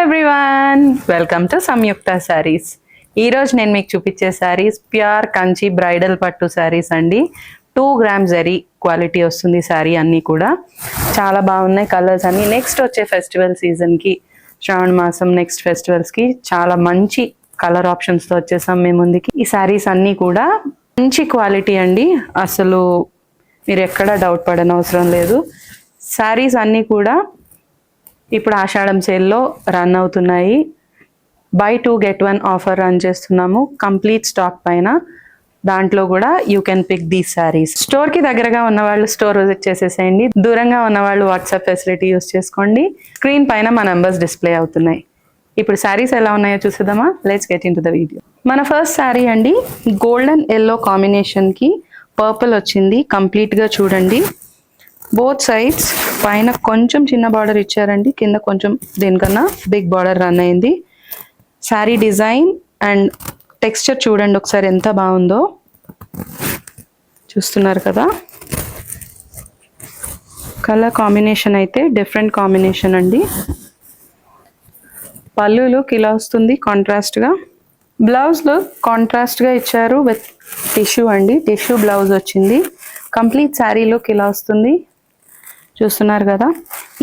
Everyone, welcome to సంయుక్త శారీస్. ఈరోజు నేను మీకు చూపించే శారీస్ ప్యూర్ కంచి బ్రైడల్ పట్టు శారీస్ అండి. 2 గ్రామ్ జరీ క్వాలిటీ వస్తుంది శారీ. అన్నీ కూడా చాలా బాగున్నాయి కలర్స్ అన్ని. నెక్స్ట్ వచ్చే ఫెస్టివల్ సీజన్కి, శ్రావణ మాసం నెక్స్ట్ ఫెస్టివల్స్కి చాలా మంచి కలర్ ఆప్షన్స్తో వచ్చేసాం మేము ముందుకి. ఈ శారీస్ అన్నీ కూడా మంచి క్వాలిటీ అండి, అసలు మీరు ఎక్కడా డౌట్ పడనవసరం లేదు. శారీస్ అన్నీ కూడా ఇప్పుడు ఆషాఢం సేల్లో రన్ అవుతున్నాయి. బై 2 get 1 ఆఫర్ రన్ చేస్తున్నాము కంప్లీట్ స్టాక్ పైన. దాంట్లో కూడా you can pick these saris. స్టోర్కి దగ్గరగా ఉన్న వాళ్ళు స్టోర్ విజిట్ చేసేసేయండి. దూరంగా ఉన్న వాళ్ళు వాట్సాప్ ఫెసిలిటీ యూస్ చేసుకోండి. స్క్రీన్ పైన మా నంబర్స్ డిస్ప్లే అవుతున్నాయి. ఇప్పుడు శారీస్ ఎలా ఉన్నాయో చూసేద్దామా. Let's get in to the video. మన ఫస్ట్ శారీ అండి, గోల్డెన్ ఎల్లో కాంబినేషన్కి పర్పుల్ వచ్చింది. కంప్లీట్గా చూడండి, బోత్ సైడ్స్ పైన కొంచెం చిన్న బార్డర్ ఇచ్చారండి, కింద కొంచెం దీనికన్నా బిగ్ బార్డర్ రన్ అయింది. శారీ డిజైన్ అండ్ టెక్స్చర్ చూడండి ఒకసారి ఎంత బాగుందో. చూస్తున్నారు కదా, కలర్ కాంబినేషన్ అయితే డిఫరెంట్ కాంబినేషన్ అండి. పళ్ళు లుక్ ఇలా వస్తుంది కాంట్రాస్ట్గా. బ్లౌజ్ లుక్ కాంట్రాస్ట్గా ఇచ్చారు విత్ టిష్యూ అండి. టిష్యూ బ్లౌజ్ వచ్చింది. కంప్లీట్ శారీ లుక్ ఇలా వస్తుంది. చూస్తున్నారు కదా.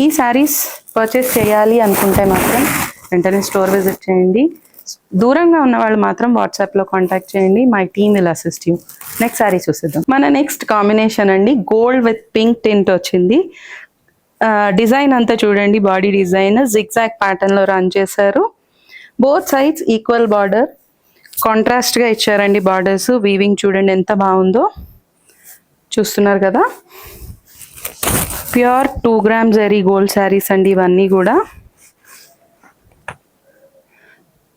ఈ శారీస్ పర్చేస్ చేయాలి అనుకుంటే మాత్రం వెంటనే స్టోర్ విజిట్ చేయండి. దూరంగా ఉన్న వాళ్ళు మాత్రం వాట్సాప్లో కాంటాక్ట్ చేయండి. My team will assist you. Next sari చూసేద్దాం. మన నెక్స్ట్ కాంబినేషన్ అండి, గోల్డ్ విత్ పింక్ టింట్ వచ్చింది. డిజైన్ అంతా చూడండి, బాడీ డిజైన్ జిగ్జాగ్ ప్యాటర్న్లో రన్ చేశారు. బోత్ సైడ్స్ ఈక్వల్ బార్డర్, కాంట్రాస్ట్గా ఇచ్చారండి బార్డర్స్. వీవింగ్ చూడండి ఎంత బాగుందో. చూస్తున్నారు కదా, pure 2 gram zari gold saris అండి ఇవన్నీ కూడా.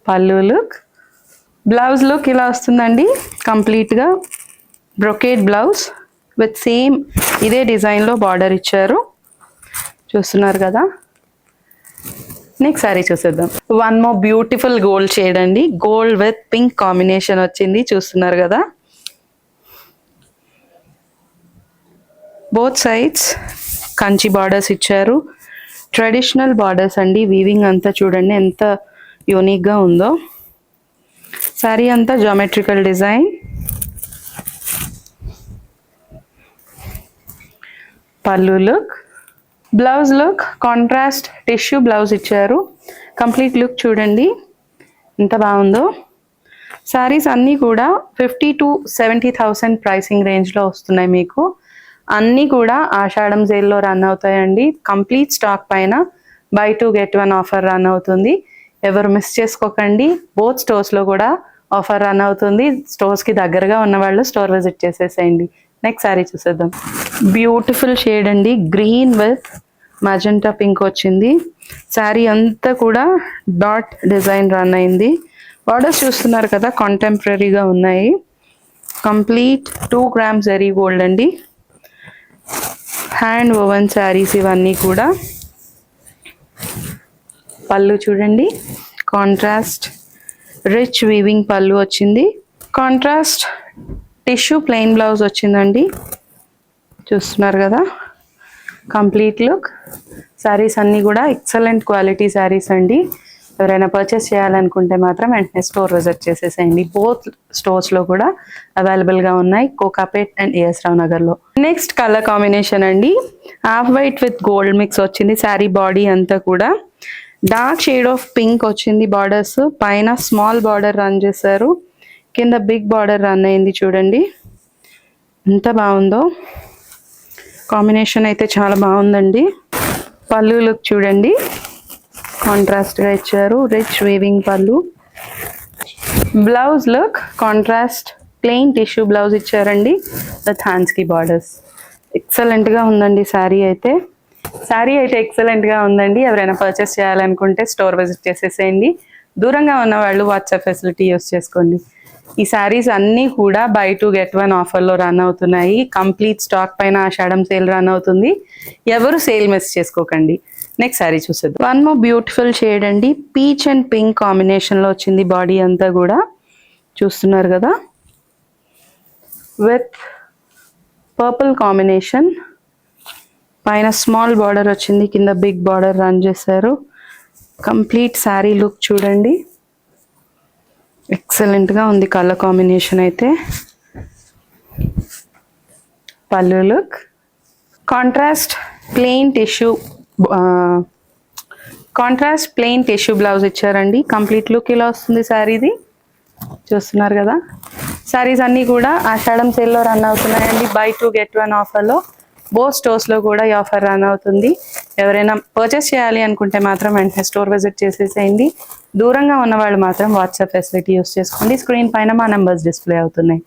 పళ్ళు లుక్, బ్లౌజ్ లుక్ ఇలా వస్తుందండి. కంప్లీట్గా బ్రొకేడ్ బ్లౌజ్ విత్ సేమ్ ఇదే డిజైన్లో బార్డర్ ఇచ్చారు. చూస్తున్నారు కదా. నెక్స్ట్ శారీ చూసేద్దాం. One more beautiful gold shade అండి, గోల్డ్ విత్ పింక్ కాంబినేషన్ వచ్చింది. చూస్తున్నారు కదా, బోత్ సైడ్స్ కంచి బార్డర్స్ ఇచ్చారు. ట్రెడిషనల్ బార్డర్స్ అండి. వీవింగ్ అంతా చూడండి ఎంత యూనిక్గా ఉందో. శారీ అంతా జామెట్రికల్ డిజైన్. పళ్ళు look, blouse look contrast tissue blouse ఇచ్చారు. కంప్లీట్ లుక్ చూడండి ఎంత బాగుందో. శారీస్ అన్నీ కూడా 50 to 70,000 ప్రైసింగ్ రేంజ్లో వస్తున్నాయి మీకు. అన్నీ కూడా ఆషాఢం సేల్లో రన్ అవుతాయండి. కంప్లీట్ స్టాక్ పైన బై 2 get 1 ఆఫర్ రన్ అవుతుంది. ఎవరు మిస్ చేసుకోకండి. బోత్ స్టోర్స్లో కూడా ఆఫర్ రన్ అవుతుంది. స్టోర్స్కి దగ్గరగా ఉన్న వాళ్ళు స్టోర్ విజిట్ చేసేసేయండి. నెక్స్ట్ శారీ చూసేద్దాం. బ్యూటిఫుల్ షేడ్ అండి, గ్రీన్ విత్ మజెంటా పింక్ వచ్చింది. శారీ అంతా కూడా డాట్ డిజైన్ రన్ అయింది. బార్డర్స్ చూస్తున్నారు కదా, కాంటెంపరీగా ఉన్నాయి. కంప్లీట్ 2 గ్రామ్ జరీ గోల్డ్ అండి. హ్యాండ్ ఓవెన్ శారీస్ ఇవన్నీ కూడా. పళ్ళు చూడండి, కాంట్రాస్ట్ రిచ్ వీవింగ్ పళ్ళు వచ్చింది. కాంట్రాస్ట్ టిష్యూ ప్లెయిన్ బ్లౌజ్ వచ్చిందండి. చూస్తున్నారు కదా, కంప్లీట్ లుక్. శారీస్ అన్నీ కూడా ఎక్సలెంట్ క్వాలిటీ శారీస్ అండి. ఎవరైనా పర్చేస్ చేయాలనుకుంటే మాత్రం వెంటనే స్టోర్ విజిట్ చేసేసేయండి. బోత్ స్టోర్స్లో కూడా అవైలబుల్గా ఉన్నాయి, కోకాపేట్ అండ్ ఏఎస్ రావు నగర్లో. నెక్స్ట్ కలర్ కాంబినేషన్ అండి, half white with gold mix వచ్చింది. శారీ బాడీ అంతా కూడా డార్క్ షేడ్ ఆఫ్ పింక్ వచ్చింది. బార్డర్స్ పైన స్మాల్ బార్డర్ రన్ చేశారు, కింద బిగ్ బార్డర్ రన్ అయింది. చూడండి ఎంత బాగుందో. కాంబినేషన్ అయితే చాలా బాగుందండి. పళ్ళు లుక్ చూడండి, కాంట్రాస్ట్గా ఇచ్చారు, రిచ్ వీవింగ్ పళ్ళు. Blouse look contrast plain tissue blouse ఇచ్చారండి విత్ హ్యాండ్స్కి బార్డర్స్. ఎక్సలెంట్గా ఉందండి శారీ అయితే. శారీ అయితే ఎక్సలెంట్గా ఉందండి. ఎవరైనా పర్చేస్ చేయాలనుకుంటే స్టోర్ విజిట్ చేసేసేయండి. దూరంగా ఉన్న వాళ్ళు వాట్సాప్ ఫెసిలిటీ యూస్ చేసుకోండి. ఈ శారీస్ అన్నీ కూడా బై 2 get 1 ఆఫర్లో రన్ అవుతున్నాయి. కంప్లీట్ స్టాక్ పైన ఆషాఢం సేల్ రన్ అవుతుంది. ఎవరు సేల్ మిస్ చేసుకోకండి. నెక్స్ట్ శారీ చూసేద్దాం. వన్ మోర్ బ్యూటిఫుల్ షేడ్ అండి, పీచ్ అండ్ పింక్ కాంబినేషన్లో వచ్చింది. బాడీ అంతా కూడా చూస్తున్నారు కదా, విత్ పర్పుల్ కాంబినేషన్. పైన స్మాల్ బార్డర్ వచ్చింది, కింద బిగ్ బార్డర్ రన్ చేశారు. కంప్లీట్ శారీ లుక్ చూడండి, ఎక్సలెంట్గా ఉంది కలర్ కాంబినేషన్ అయితే. పళ్ళు look contrast plain tissue blouse ఇచ్చారండి. కంప్లీట్ లుక్ ఇలా వస్తుంది శారీది, చూస్తున్నారు కదా. శారీస్ అన్నీ కూడా ఆషాఢం సేల్లో రన్ అవుతున్నాయండి. buy 2 get 1 ఆఫర్లో బోత్ స్టోర్స్లో కూడా ఈ ఆఫర్ రన్ అవుతుంది. ఎవరైనా పర్చేస్ చేయాలి అనుకుంటే మాత్రం వెంటనే స్టోర్ విజిట్ చేసేసేయండి. దూరంగా ఉన్న వాళ్ళు మాత్రం వాట్సాప్ ఫెసిలిటీ యూస్ చేసుకోండి. స్క్రీన్ పైన మా నెంబర్స్ డిస్ప్లే అవుతున్నాయి.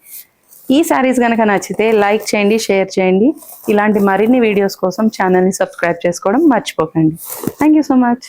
ఈ శారీస్ కనుక నచ్చితే లైక్ చేయండి, షేర్ చేయండి. ఇలాంటి మరిన్ని వీడియోస్ కోసం ఛానల్ని సబ్స్క్రైబ్ చేసుకోవడం మర్చిపోకండి. Thank you so much.